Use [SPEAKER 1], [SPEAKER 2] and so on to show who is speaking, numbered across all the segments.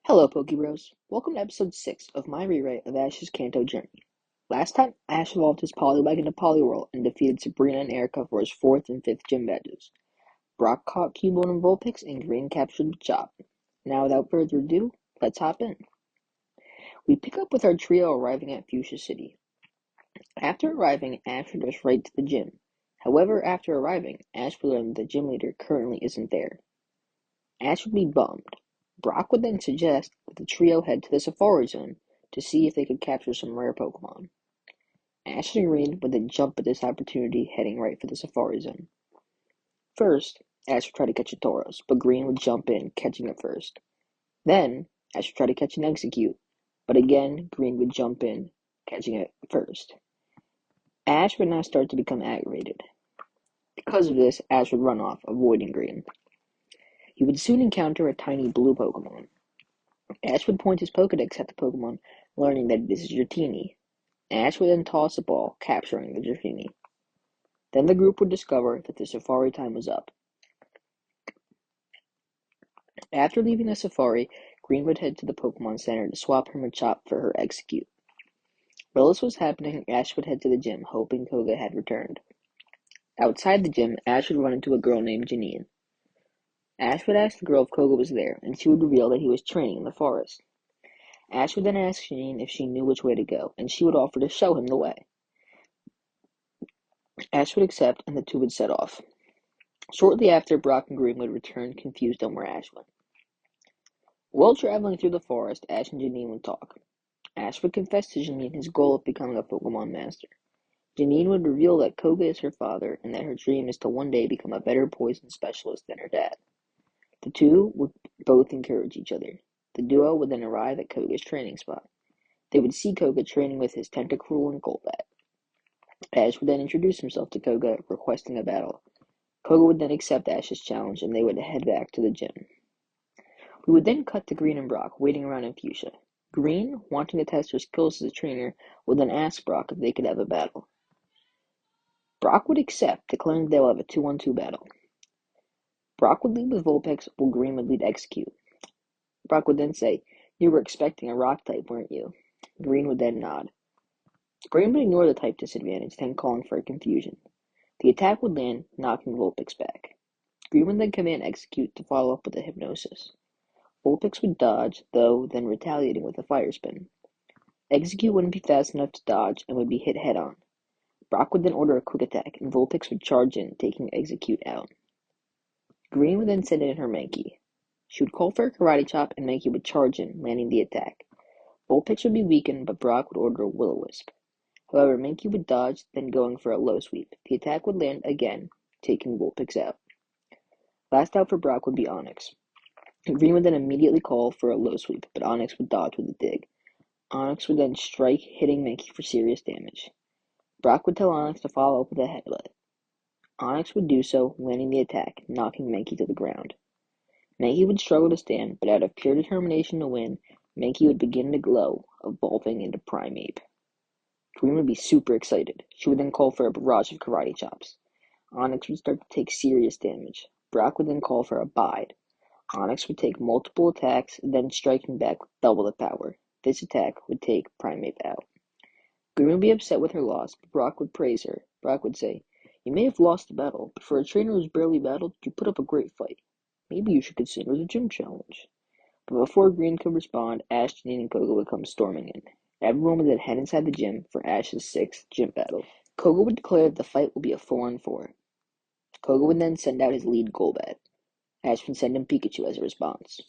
[SPEAKER 1] Hello, Pokebros. Welcome to episode 6 of my rewrite of Ash's Kanto journey. Last time, Ash evolved his Poliwag into Poliwhirl and defeated Sabrina and Erica for his 4th and 5th gym badges. Brock caught Cubone and Vulpix, and Green captured the Chop. Now, without further ado, let's hop in. We pick up with our trio arriving at Fuchsia City. After arriving, Ash would rush right to the gym. However, after arriving, Ash would learn that the gym leader currently isn't there. Ash would be bummed. Brock would then suggest that the trio head to the Safari Zone to see if they could capture some rare Pokémon. Ash and Green would then jump at this opportunity, heading right for the Safari Zone. First, Ash would try to catch a Tauros, but Green would jump in, catching it first. Then, Ash would try to catch an Execute, but again, Green would jump in, catching it first. Ash would now start to become aggravated. Because of this, Ash would run off, avoiding Green. He would soon encounter a tiny blue Pokémon. Ash would point his Pokedex at the Pokemon, learning that this is Dratini. Ash would then toss a ball, capturing the Dratini. Then the group would discover that the safari time was up. After leaving the safari, Green would head to the Pokemon Center to swap her Machop for her Execute. While this was happening, Ash would head to the gym, hoping Koga had returned. Outside the gym, Ash would run into a girl named Janine. Ash would ask the girl if Koga was there, and she would reveal that he was training in the forest. Ash would then ask Janine if she knew which way to go, and she would offer to show him the way. Ash would accept, and the two would set off. Shortly after, Brock and Green would return, confused on where Ash went. While traveling through the forest, Ash and Janine would talk. Ash would confess to Janine his goal of becoming a Pokemon Master. Janine would reveal that Koga is her father, and that her dream is to one day become a better poison specialist than her dad. The two would both encourage each other. The duo would then arrive at Koga's training spot. They would see Koga training with his Tentacruel and Golbat. Ash would then introduce himself to Koga, requesting a battle. Koga would then accept Ash's challenge, and they would head back to the gym. We would then cut to Green and Brock, waiting around in Fuchsia. Green, wanting to test her skills as a trainer, would then ask Brock if they could have a battle. Brock would accept, declaring they will have a 2-on-2 battle. Brock would lead with Vulpix, while Green would lead Execute. Brock would then say, "You were expecting a rock type, weren't you?" Green would then nod. Green would ignore the type disadvantage, then calling for a confusion. The attack would land, knocking Vulpix back. Green would then command Execute to follow up with a Hypnosis. Vulpix would dodge, though, then retaliating with a Fire Spin. Execute wouldn't be fast enough to dodge and would be hit head-on. Brock would then order a Quick Attack, and Vulpix would charge in, taking Execute out. Green would then send in her Mankey. She would call for a Karate Chop, and Mankey would charge in, landing the attack. Vulpix would be weakened, but Brock would order a Will-O-Wisp. However, Mankey would dodge, then going for a low sweep. The attack would land again, taking Vulpix out. Last out for Brock would be Onix. Green would then immediately call for a low sweep, but Onix would dodge with a dig. Onix would then strike, hitting Mankey for serious damage. Brock would tell Onix to follow up with a headbutt. Onix would do so, landing the attack, knocking Mankey to the ground. Mankey would struggle to stand, but out of pure determination to win, Mankey would begin to glow, evolving into Primeape. Green would be super excited. She would then call for a barrage of Karate Chops. Onix would start to take serious damage. Brock would then call for a Bide. Onix would take multiple attacks, then striking back with double the power. This attack would take Primeape out. Green would be upset with her loss, but Brock would praise her. Brock would say, "You may have lost the battle, but for a trainer who's barely battled, you put up a great fight. Maybe you should consider the gym challenge." But before Green could respond, Ash, Janine, and Koga would come storming in. Everyone would then head inside the gym for Ash's 6th gym battle. Koga would declare that the fight will be a 4-on-4. Koga would then send out his lead Golbat. Ash would send him Pikachu as a response.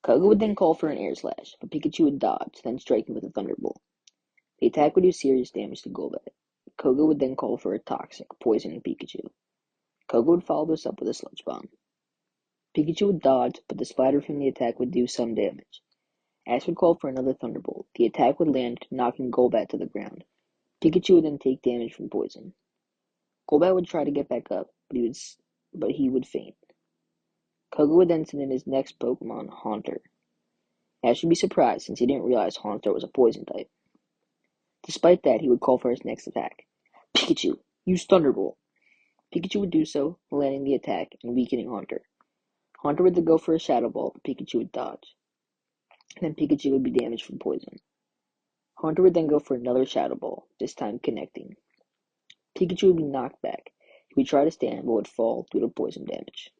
[SPEAKER 1] Koga would then call for an Air Slash, but Pikachu would dodge, then striking with a Thunderbolt. The attack would do serious damage to Golbat. Koga would then call for a Toxic, poisoning Pikachu. Koga would follow this up with a Sludge Bomb. Pikachu would dodge, but the splatter from the attack would do some damage. Ash would call for another Thunderbolt. The attack would land, knocking Golbat to the ground. Pikachu would then take damage from poison. Golbat would try to get back up, but he would faint. Koga would then send in his next Pokemon, Haunter. Ash would be surprised since he didn't realize Haunter was a poison type. Despite that, he would call for his next attack. "Pikachu, use Thunderbolt." Pikachu would do so, landing the attack and weakening Haunter. Haunter would then go for a Shadow Ball, but Pikachu would dodge. then Pikachu would be damaged from poison. Haunter would then go for another Shadow Ball, this time connecting. Pikachu would be knocked back. He would try to stand but would fall due to poison damage.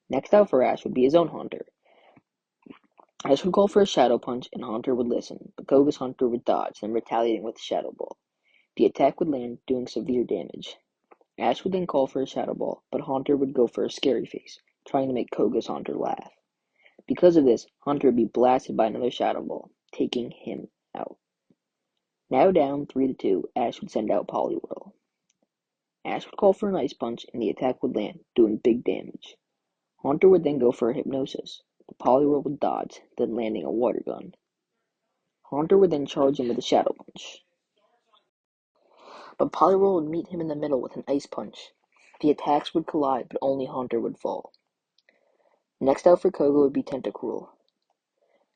[SPEAKER 1] Next out for Ash would be his own Haunter. Ash would call for a Shadow Punch and Haunter would listen, but Koga's Haunter would dodge, then retaliating with a Shadow Ball. The attack would land, doing severe damage. Ash would then call for a Shadow Ball, but Haunter would go for a Scary Face, trying to make Koga's Haunter laugh. Because of this, Haunter would be blasted by another Shadow Ball, taking him out. Now down 3-2, Ash would send out Poliwhirl. Ash would call for an Ice Punch, and the attack would land, doing big damage. Haunter would then go for a Hypnosis. The Poliwhirl would dodge, then landing a Water Gun. Haunter would then charge in with a Shadow Punch. But Poliwhirl would meet him in the middle with an Ice Punch. The attacks would collide, but only Haunter would fall. Next out for Koga would be Tentacruel.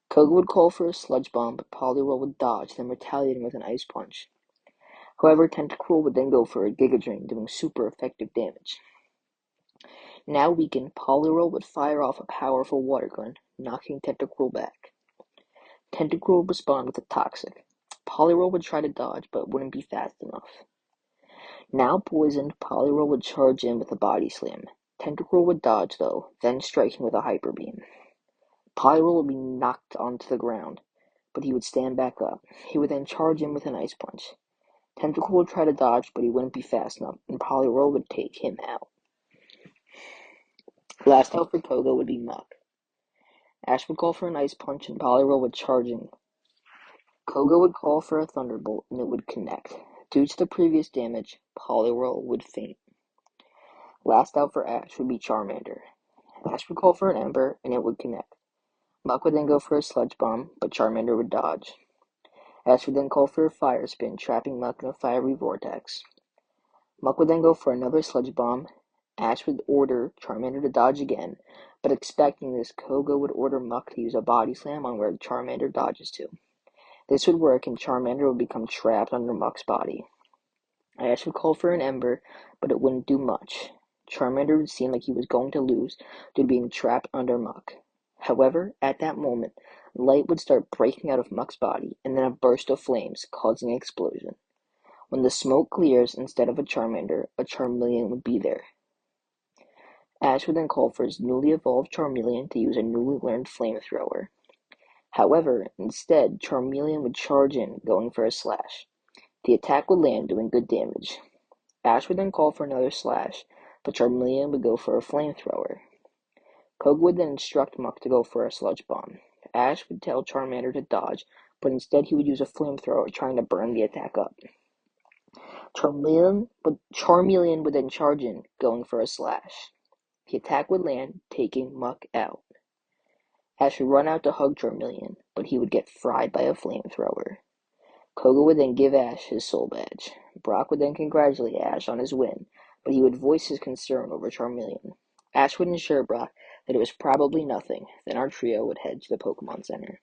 [SPEAKER 1] Koga would call for a Sludge Bomb, but Poliwhirl would dodge, then retaliating with an Ice Punch. However, Tentacruel would then go for a Giga Drain, doing super effective damage. Now weakened, Poliwhirl would fire off a powerful Water Gun, knocking Tentacruel back. Tentacruel would respond with a Toxic. Poliwhirl would try to dodge, but wouldn't be fast enough. Now poisoned, Poliwhirl would charge in with a Body Slam. Tentacruel would dodge, though, then striking with a Hyper Beam. Poliwhirl would be knocked onto the ground, but he would stand back up. He would then charge in with an Ice Punch. Tentacruel would try to dodge, but he wouldn't be fast enough, and Poliwhirl would take him out. Last out for Koga would be Muck. Ash would call for an Ice Punch, and Poliwhirl would charge in. Koga would call for a Thunderbolt, and it would connect. Due to the previous damage, Poliwhirl would faint. Last out for Ash would be Charmander. Ash would call for an Ember, and it would connect. Muck would then go for a Sludge Bomb, but Charmander would dodge. Ash would then call for a Fire Spin, trapping Muck in a fiery vortex. Muck would then go for another Sludge Bomb. Ash would order Charmander to dodge again, but expecting this, Koga would order Muck to use a Body Slam on where Charmander dodges to. This would work, and Charmander would become trapped under Muck's body. Ash would call for an Ember, but it wouldn't do much. Charmander would seem like he was going to lose due to being trapped under Muck. However, at that moment, light would start breaking out of Muck's body, and then a burst of flames, causing an explosion. When the smoke clears, instead of a Charmander, a Charmeleon would be there. Ash would then call for his newly evolved Charmeleon to use a newly learned Flamethrower. However, instead, Charmeleon would charge in, going for a Slash. The attack would land, doing good damage. Ash would then call for another Slash, but Charmeleon would go for a Flamethrower. Koga would then instruct Muck to go for a Sludge Bomb. Ash would tell Charmander to dodge, but instead he would use a Flamethrower, trying to burn the attack up. Charmeleon would then charge in, going for a Slash. The attack would land, taking Muck out. Ash would run out to hug Charmeleon, but he would get fried by a Flamethrower. Koga would then give Ash his Soul Badge. Brock would then congratulate Ash on his win, but he would voice his concern over Charmeleon. Ash would assure Brock that it was probably nothing, then our trio would head to the Pokémon Center.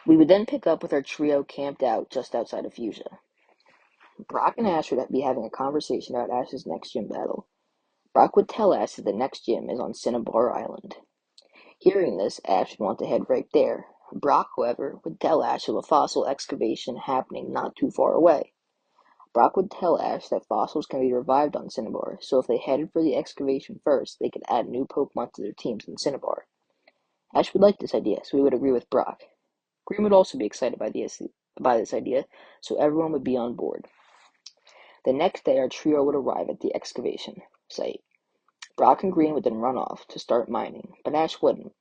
[SPEAKER 1] We would then pick up with our trio camped out just outside of Fuchsia. Brock and Ash would be having a conversation about Ash's next gym battle. Brock would tell Ash that the next gym is on Cinnabar Island. Hearing this, Ash would want to head right there. Brock, however, would tell Ash of a fossil excavation happening not too far away. Brock would tell Ash that fossils can be revived on Cinnabar, so if they headed for the excavation first, they could add new Pokemon to their teams in Cinnabar. Ash would like this idea, so he would agree with Brock. Green would also be excited by this idea, so everyone would be on board. The next day, our trio would arrive at the excavation site. Brock and Green would then run off to start mining, but Ash wouldn't.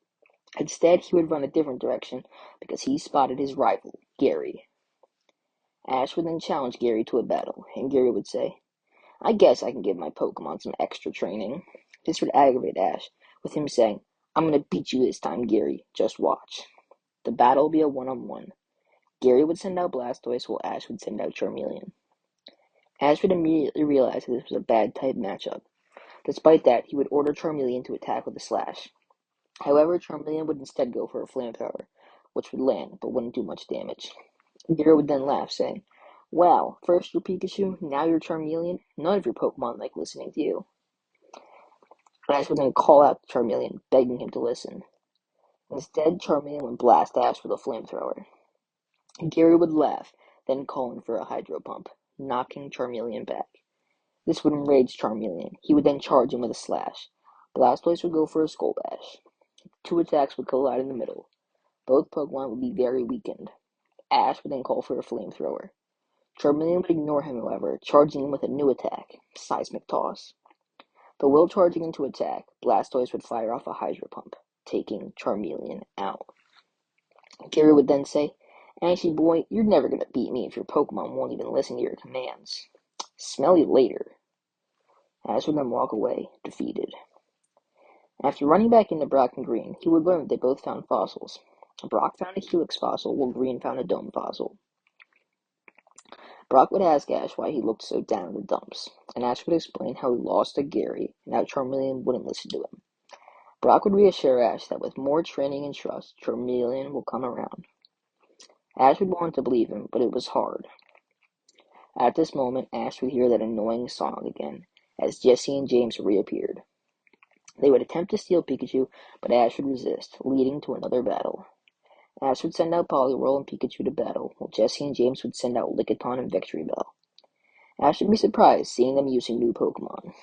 [SPEAKER 1] Instead, he would run a different direction because he spotted his rival, Gary. Ash would then challenge Gary to a battle, and Gary would say, "I guess I can give my Pokemon some extra training." This would aggravate Ash, with him saying, "I'm gonna beat you this time, Gary. Just watch." The battle would be a one-on-one. Gary would send out Blastoise while Ash would send out Charmeleon. Ash would immediately realize that this was a bad type matchup. Despite that, he would order Charmeleon to attack with a Slash. However, Charmeleon would instead go for a Flamethrower, which would land, but wouldn't do much damage. Gary would then laugh, saying, "Wow, first you're Pikachu, now you're Charmeleon? None of your Pokemon like listening to you." Ash would then call out to Charmeleon, begging him to listen. Instead, Charmander would blast Ash with a flamethrower. Gary would laugh, then call in for a hydro pump, knocking Charmeleon back. This would enrage Charmeleon. He would then charge him with a slash. Blastoise would go for a Skull Bash. Two attacks would collide in the middle. Both Pokemon would be very weakened. Ash would then call for a flamethrower. Charmeleon would ignore him, however, charging him with a new attack, Seismic Toss. But while charging into attack, Blastoise would fire off a Hydro Pump, taking Charmeleon out. Gary would then say, "Ashy boy, you're never going to beat me if your Pokemon won't even listen to your commands. Smell you later." Ash would then walk away, defeated. After running back into Brock and Green, he would learn that they both found fossils. Brock found a Helix fossil, while Green found a Dome fossil. Brock would ask Ash why he looked so down in the dumps, and Ash would explain how he lost to Gary and how Charmeleon wouldn't listen to him. Brock would reassure Ash that with more training and trust, Charmeleon will come around. Ash would want to believe him, but it was hard. At this moment, Ash would hear that annoying song again, as Jesse and James reappeared. They would attempt to steal Pikachu, but Ash would resist, leading to another battle. Ash would send out Poliwhirl and Pikachu to battle, while Jesse and James would send out Lickitung and Victory Bell. Ash would be surprised seeing them using new Pokemon.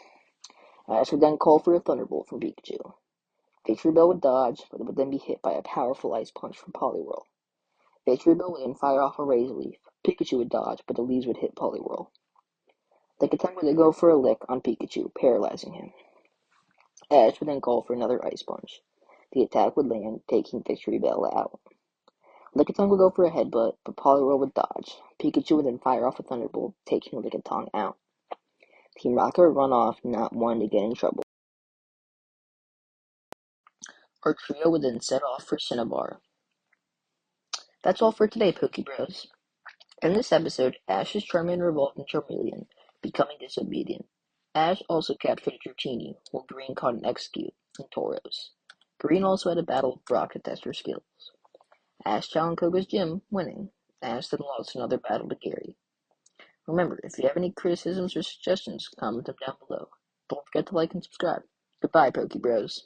[SPEAKER 1] Ash would then call for a Thunderbolt from Pikachu. Victory Bell would dodge, but it would then be hit by a powerful Ice Punch from Poliwhirl. Victory Bell would then fire off a Razor Leaf. Pikachu would dodge, but the leaves would hit Poliwhirl. Lickitung would then go for a Lick on Pikachu, paralyzing him. Ash would then call for another Ice Punch. The attack would land, taking Victory Bell out. Lickitung would go for a Headbutt, but Poliwhirl would dodge. Pikachu would then fire off a Thunderbolt, taking Lickitung out. Team Rocket would run off, not wanting to get in trouble. Our trio would then set off for Cinnabar. That's all for today, Pokebros. In this episode, Ash's Charmander evolved into Charmeleon, becoming disobedient. Ash also captured a Dratini, while Green caught an Execute in Tauros. Green also had a battle with Brock to test her skills. Ash challenged Koga's gym, winning. Ash then lost another battle to Gary. Remember, if you have any criticisms or suggestions, comment them down below. Don't forget to like and subscribe. Goodbye, Pokebros.